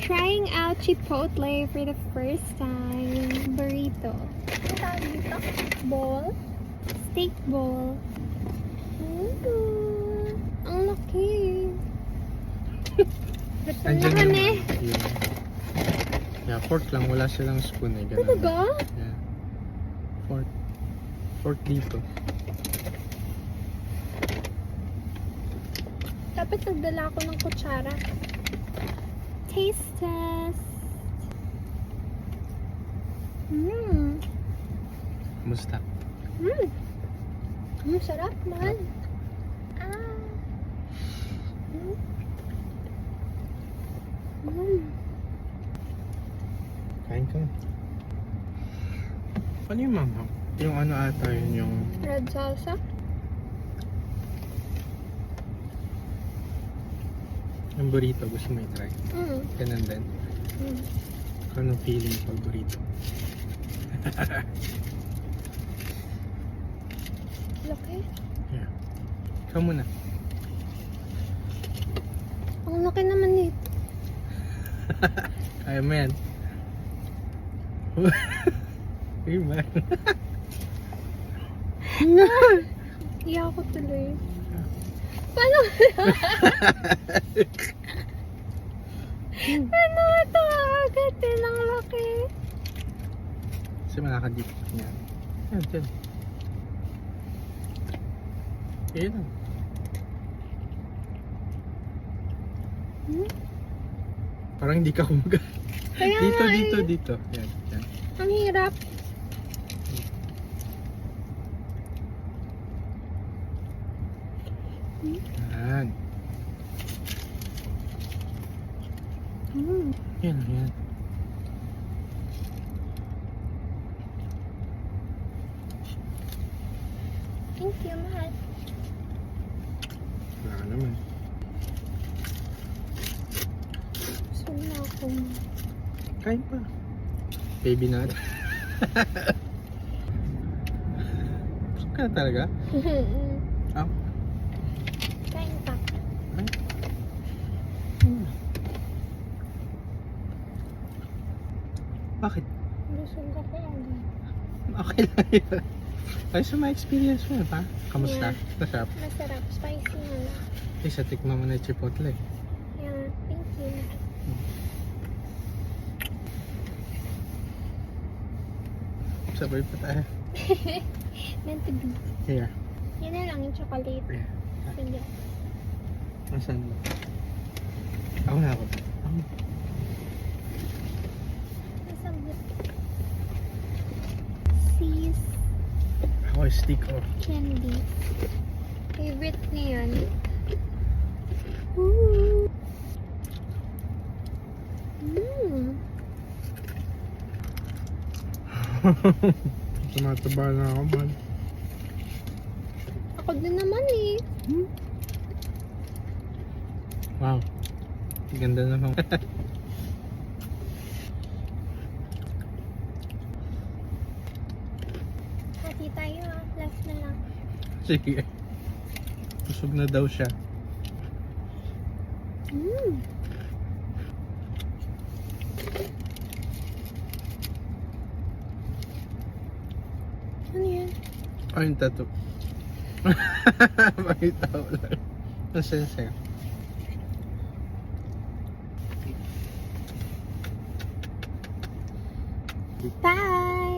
trying out Chipotle for the first time. Burrito. Ano tawag dito? Bowl. Steak bowl. Ang laki. Gusto na Andyan kami. yung... Yeah, fork lang. Wala silang spoon eh. Ganun. Talaga? Yeah. Fork. Fork dito. Dapat nagdala ako ng kutsara. Taste test. Kumusta? Sarap man. Kain ka. Ano yung mama? Yung ano ata yun yung... Red salsa. Yung burrito. Gusto mo i-try? Ganun din. Anong feeling pag burrito? Laki. Yeah. Ikaw muna. Ang laki naman eh. Kaya mo yan. Diba? Iya ako tuloy. Paano? Paano ito? Agad din ang laki. Kasi malakadip yan. Yan, dyan. Ayan lang. Parang hindi ka kumaga. Kaya Dito, nga dito, eh. dito. Yan, yan. Ang hirap. Yan. Yan, yan. Thank you, mahal. Wala ka naman. Gusto na ako. Kain pa. Baby natin. Gusto ka na talaga? Ah, Kain pa. ay. Bakit? Busog ako agad. Okay lang yun. Ay, sa mga experience mo pa. Kamusta? Yeah. Masarap. Masarap. Spicy na lang. Eh, sa tikman mo na yung Chipotle. Yeah, thank you. Sabay pa tayo. Meant to be. Here. Yan na lang yung chocolate. Yeah. Sige. Asan mo? Ako na ako. Nasabot. Sis Ako yung stick off. candy. Favorite niya yan. Ooh. Tumataba na ako man. Ako din naman eh. Wow. Ganda naman. Hati tayo ah. Last na lang. Sige. Busog na daw siya. Ano yan? Ay, yung tattoo. Makita ko lang. Ang sense. Bye!